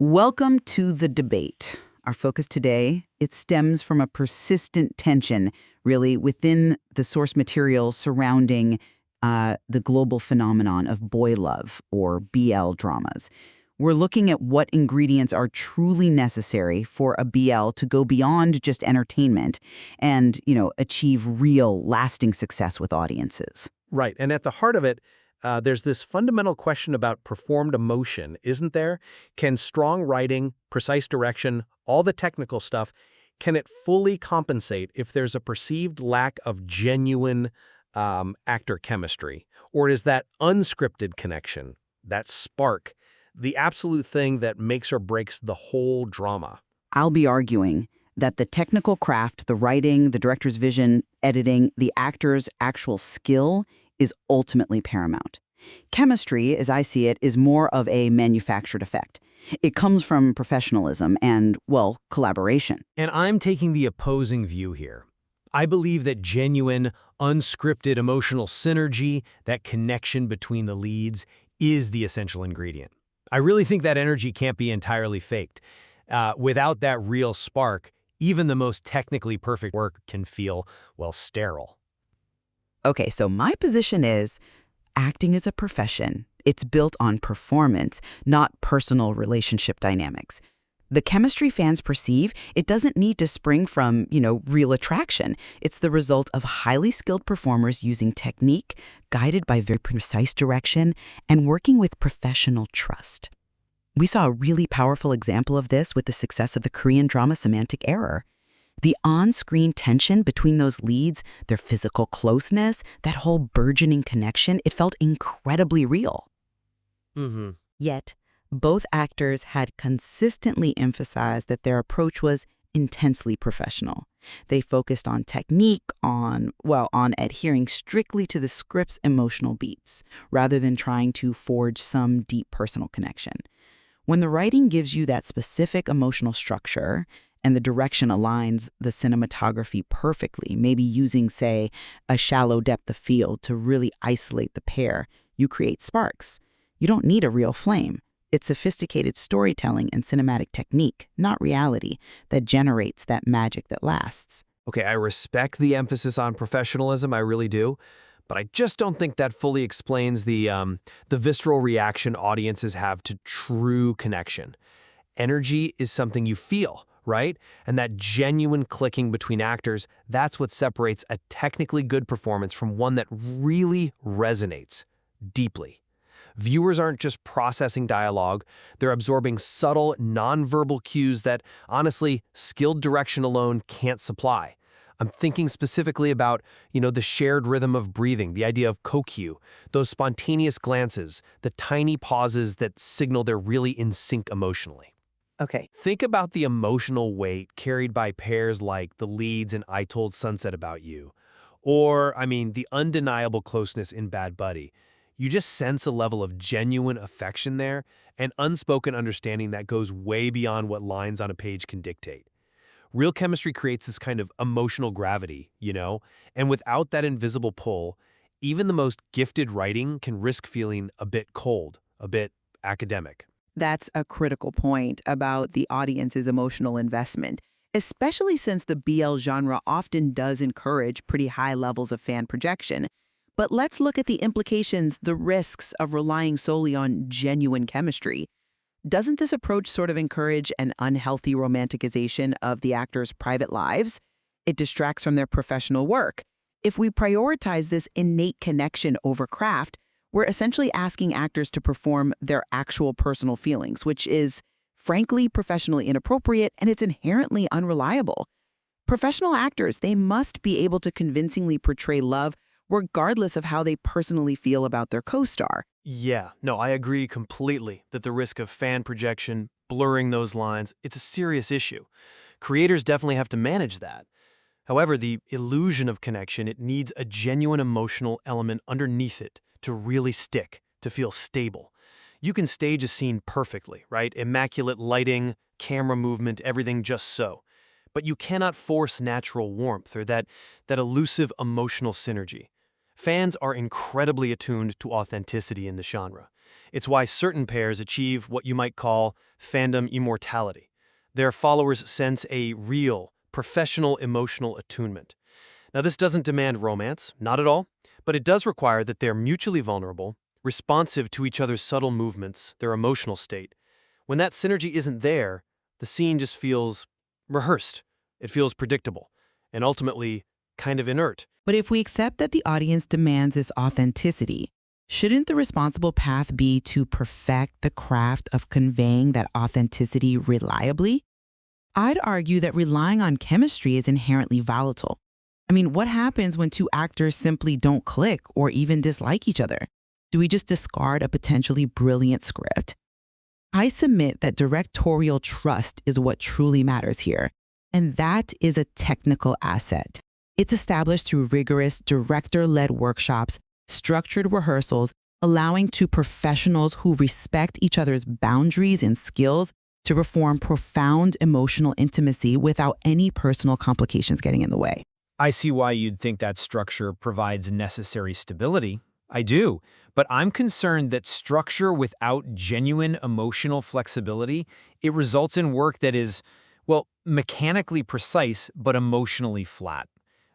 Welcome to the debate. Our focus today, it stems from a persistent tension, really, within the source material surrounding the global phenomenon of boy love, or BL dramas. We're looking at what ingredients are truly necessary for a BL to go beyond just entertainment and, achieve real, lasting success with audiences. Right, and at the heart of it, there's this fundamental question about performed emotion, isn't there? Can strong writing, precise direction, all the technical stuff, can it fully compensate if there's a perceived lack of genuine actor chemistry? Or is that unscripted connection, that spark, the absolute thing that makes or breaks the whole drama? I'll be arguing that the technical craft, the writing, the director's vision, editing, the actor's actual skill is ultimately paramount. Chemistry, as I see it, is more of a manufactured effect. It comes from professionalism and, well, collaboration. And I'm taking the opposing view here. I believe that genuine, unscripted emotional synergy, that connection between the leads, is the essential ingredient. I really think that energy can't be entirely faked. Without that real spark, even the most technically perfect work can feel, well, sterile. Okay, so my position is acting is a profession. It's built on performance, not personal relationship dynamics. The chemistry fans perceive, it doesn't need to spring from, real attraction. It's the result of highly skilled performers using technique, guided by very precise direction, and working with professional trust. We saw a really powerful example of this with the success of the Korean drama Semantic Error. The on-screen tension between those leads, their physical closeness, that whole burgeoning connection, it felt incredibly real. Yet, both actors had consistently emphasized that their approach was intensely professional. They focused on technique, on adhering strictly to the script's emotional beats, rather than trying to forge some deep personal connection. When the writing gives you that specific emotional structure, and the direction aligns the cinematography perfectly, maybe using, say, a shallow depth of field to really isolate the pair, you create sparks. You don't need a real flame. It's sophisticated storytelling and cinematic technique, not reality, that generates that magic that lasts. Okay, I respect the emphasis on professionalism, I really do, but I just don't think that fully explains the visceral reaction audiences have to true connection. Energy is something you feel, right? And that genuine clicking between actors, that's what separates a technically good performance from one that really resonates deeply. Viewers aren't just processing dialogue, they're absorbing subtle, nonverbal cues that, honestly, skilled direction alone can't supply. I'm thinking specifically about, the shared rhythm of breathing, the idea of kokyu, those spontaneous glances, the tiny pauses that signal they're really in sync emotionally. Okay. Think about the emotional weight carried by pairs like the leads in I Told Sunset About You, or, the undeniable closeness in Bad Buddy. You just sense a level of genuine affection there, and unspoken understanding that goes way beyond what lines on a page can dictate. Real chemistry creates this kind of emotional gravity, and without that invisible pull, even the most gifted writing can risk feeling a bit cold, a bit academic. That's a critical point about the audience's emotional investment, especially since the BL genre often does encourage pretty high levels of fan projection. But let's look at the implications, the risks of relying solely on genuine chemistry. Doesn't this approach sort of encourage an unhealthy romanticization of the actors' private lives? It distracts from their professional work. If we prioritize this innate connection over craft, we're essentially asking actors to perform their actual personal feelings, which is, frankly, professionally inappropriate, and it's inherently unreliable. Professional actors, they must be able to convincingly portray love regardless of how they personally feel about their co-star. Yeah, no, I agree completely that the risk of fan projection, blurring those lines, it's a serious issue. Creators definitely have to manage that. However, the illusion of connection, it needs a genuine emotional element underneath it to really stick, to feel stable. You can stage a scene perfectly, right? Immaculate lighting, camera movement, everything just so. But you cannot force natural warmth or that elusive emotional synergy. Fans are incredibly attuned to authenticity in the genre. It's why certain pairs achieve what you might call fandom immortality. Their followers sense a real, professional emotional attunement. Now, this doesn't demand romance, not at all, but it does require that they're mutually vulnerable, responsive to each other's subtle movements, their emotional state. When that synergy isn't there, the scene just feels rehearsed. It feels predictable, and ultimately kind of inert. But if we accept that the audience demands this authenticity, shouldn't the responsible path be to perfect the craft of conveying that authenticity reliably? I'd argue that relying on chemistry is inherently volatile. I mean, what happens when two actors simply don't click or even dislike each other? Do we just discard a potentially brilliant script? I submit that directorial trust is what truly matters here, and that is a technical asset. It's established through rigorous director-led workshops, structured rehearsals, allowing two professionals who respect each other's boundaries and skills to perform profound emotional intimacy without any personal complications getting in the way. I see why you'd think that structure provides necessary stability. I do, but I'm concerned that structure without genuine emotional flexibility, it results in work that is, well, mechanically precise but emotionally flat.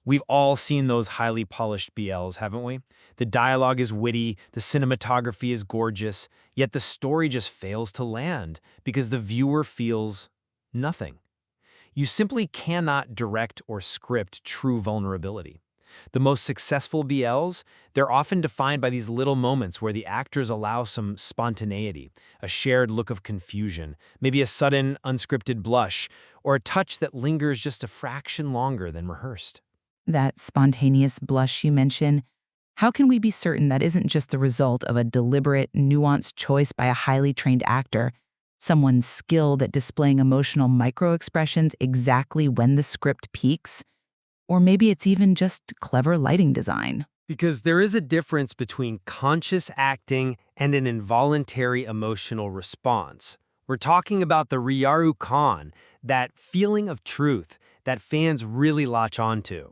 We've all seen those highly polished BLs, haven't we? The dialogue is witty, the cinematography is gorgeous, yet the story just fails to land because the viewer feels nothing. You simply cannot direct or script true vulnerability. The most successful BLs, they're often defined by these little moments where the actors allow some spontaneity, a shared look of confusion, maybe a sudden, unscripted blush, or a touch that lingers just a fraction longer than rehearsed. That spontaneous blush you mention, how can we be certain that isn't just the result of a deliberate, nuanced choice by a highly trained actor, someone skilled at displaying emotional microexpressions exactly when the script peaks? Or maybe it's even just clever lighting design. Because there is a difference between conscious acting and an involuntary emotional response. We're talking about the Ryaru Kan, that feeling of truth that fans really latch onto.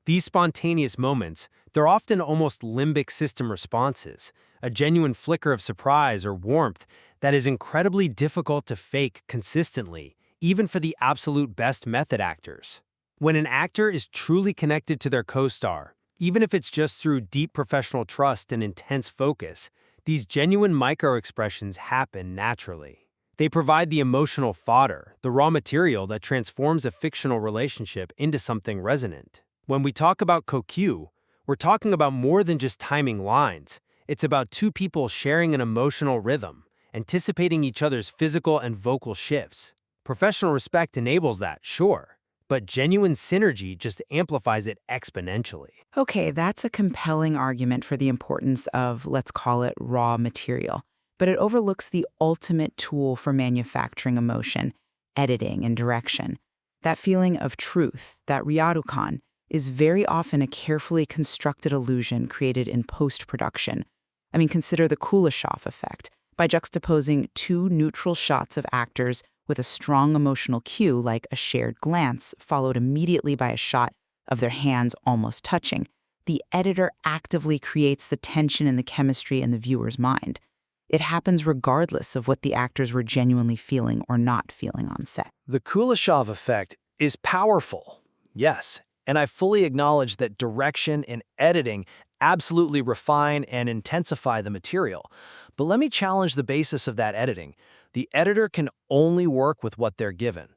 These spontaneous moments, they're often almost limbic system responses, a genuine flicker of surprise or warmth that is incredibly difficult to fake consistently, even for the absolute best method actors. When an actor is truly connected to their co-star, even if it's just through deep professional trust and intense focus, these genuine micro-expressions happen naturally. They provide the emotional fodder, the raw material that transforms a fictional relationship into something resonant. When we talk about Kokyu, we're talking about more than just timing lines. It's about two people sharing an emotional rhythm, anticipating each other's physical and vocal shifts. Professional respect enables that, sure, but genuine synergy just amplifies it exponentially. Okay, that's a compelling argument for the importance of, let's call it, raw material. But it overlooks the ultimate tool for manufacturing emotion, editing and direction. That feeling of truth, that ryarukan, is very often a carefully constructed illusion created in post-production. I mean, consider the Kuleshov effect. By juxtaposing two neutral shots of actors with a strong emotional cue like a shared glance followed immediately by a shot of their hands almost touching, the editor actively creates the tension and the chemistry in the viewer's mind. It happens regardless of what the actors were genuinely feeling or not feeling on set. The Kuleshov effect is powerful, yes, and I fully acknowledge that direction and editing absolutely refine and intensify the material. But let me challenge the basis of that editing. The editor can only work with what they're given,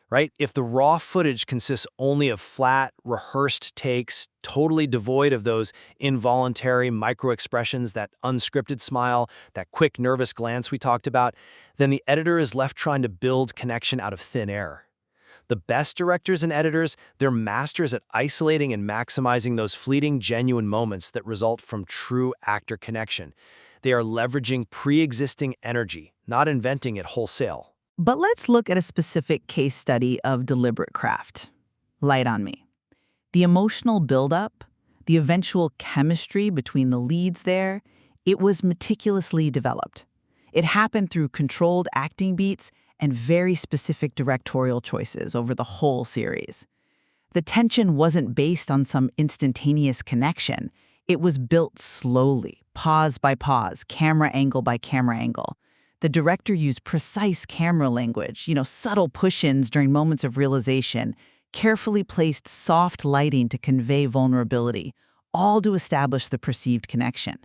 right? If the raw footage consists only of flat, rehearsed takes, totally devoid of those involuntary micro-expressions, that unscripted smile, that quick, nervous glance we talked about, then the editor is left trying to build connection out of thin air. The best directors and editors, they're masters at isolating and maximizing those fleeting, genuine moments that result from true actor connection. They are leveraging pre-existing energy, not inventing it wholesale. But let's look at a specific case study of deliberate craft. Light on me. The emotional buildup, the eventual chemistry between the leads there, it was meticulously developed. It happened through controlled acting beats and very specific directorial choices over the whole series. The tension wasn't based on some instantaneous connection. It was built slowly, pause by pause, camera angle by camera angle. The director used precise camera language, subtle push-ins during moments of realization, carefully placed soft lighting to convey vulnerability, all to establish the perceived connection.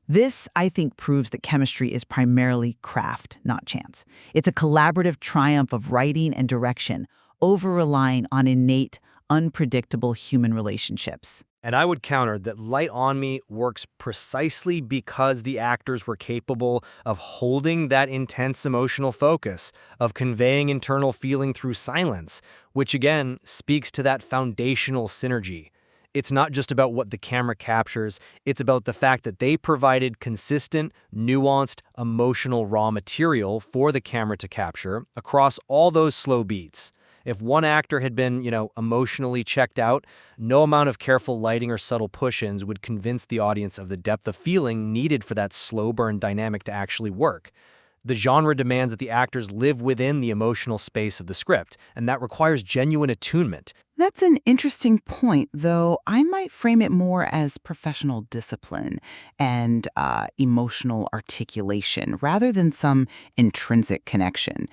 This, I think, proves that chemistry is primarily craft, not chance. It's a collaborative triumph of writing and direction, over-relying on innate, unpredictable human relationships. And I would counter that Light on Me works precisely because the actors were capable of holding that intense emotional focus, of conveying internal feeling through silence, which again speaks to that foundational synergy. It's not just about what the camera captures, it's about the fact that they provided consistent, nuanced, emotional raw material for the camera to capture across all those slow beats. If one actor had been, emotionally checked out, no amount of careful lighting or subtle push-ins would convince the audience of the depth of feeling needed for that slow burn dynamic to actually work. The genre demands that the actors live within the emotional space of the script, and that requires genuine attunement. That's an interesting point, though I might frame it more as professional discipline and emotional articulation rather than some intrinsic connection.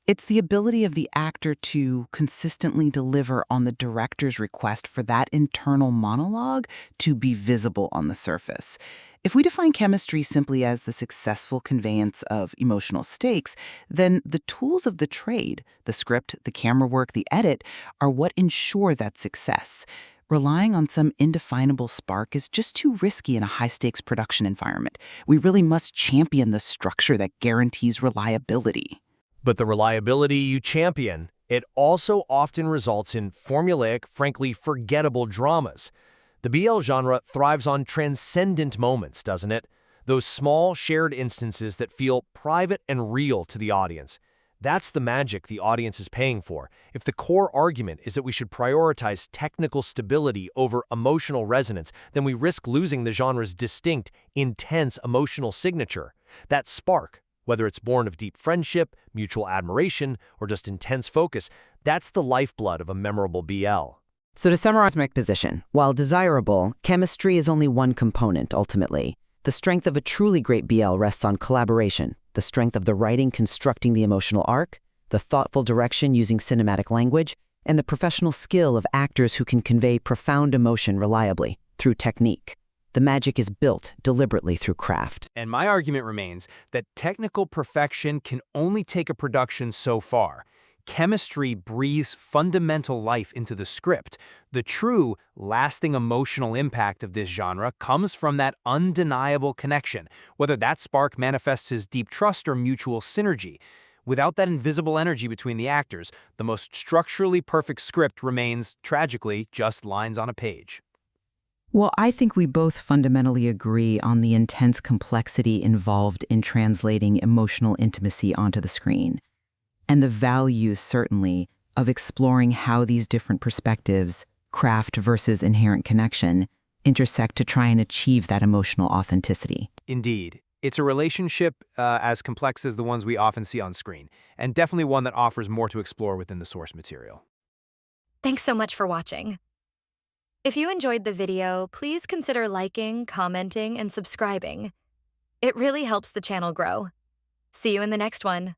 It's the ability of the actor to consistently deliver on the director's request for that internal monologue to be visible on the surface. If we define chemistry simply as the successful conveyance of emotional stakes, then the tools of the trade, the script, the camera work, the edit, are what ensure that success. Relying on some indefinable spark is just too risky in a high-stakes production environment. We really must champion the structure that guarantees reliability. But the reliability you champion, it also often results in formulaic, frankly forgettable dramas. The BL genre thrives on transcendent moments, doesn't it? Those small, shared instances that feel private and real to the audience. That's the magic the audience is paying for. If the core argument is that we should prioritize technical stability over emotional resonance, then we risk losing the genre's distinct, intense emotional signature. That spark, whether it's born of deep friendship, mutual admiration, or just intense focus, that's the lifeblood of a memorable BL. So to summarize my position, while desirable, chemistry is only one component, ultimately. The strength of a truly great BL rests on collaboration, the strength of the writing constructing the emotional arc, the thoughtful direction using cinematic language, and the professional skill of actors who can convey profound emotion reliably, through technique. The magic is built deliberately through craft. And my argument remains that technical perfection can only take a production so far. Chemistry breathes fundamental life into the script. The true, lasting emotional impact of this genre comes from that undeniable connection, whether that spark manifests as deep trust or mutual synergy. Without that invisible energy between the actors, the most structurally perfect script remains, tragically, just lines on a page. Well, I think we both fundamentally agree on the intense complexity involved in translating emotional intimacy onto the screen, and the value, certainly, of exploring how these different perspectives, craft versus inherent connection, intersect to try and achieve that emotional authenticity. Indeed. It's a relationship as complex as the ones we often see on screen, and definitely one that offers more to explore within the source material. Thanks so much for watching. If you enjoyed the video, please consider liking, commenting, and subscribing. It really helps the channel grow. See you in the next one.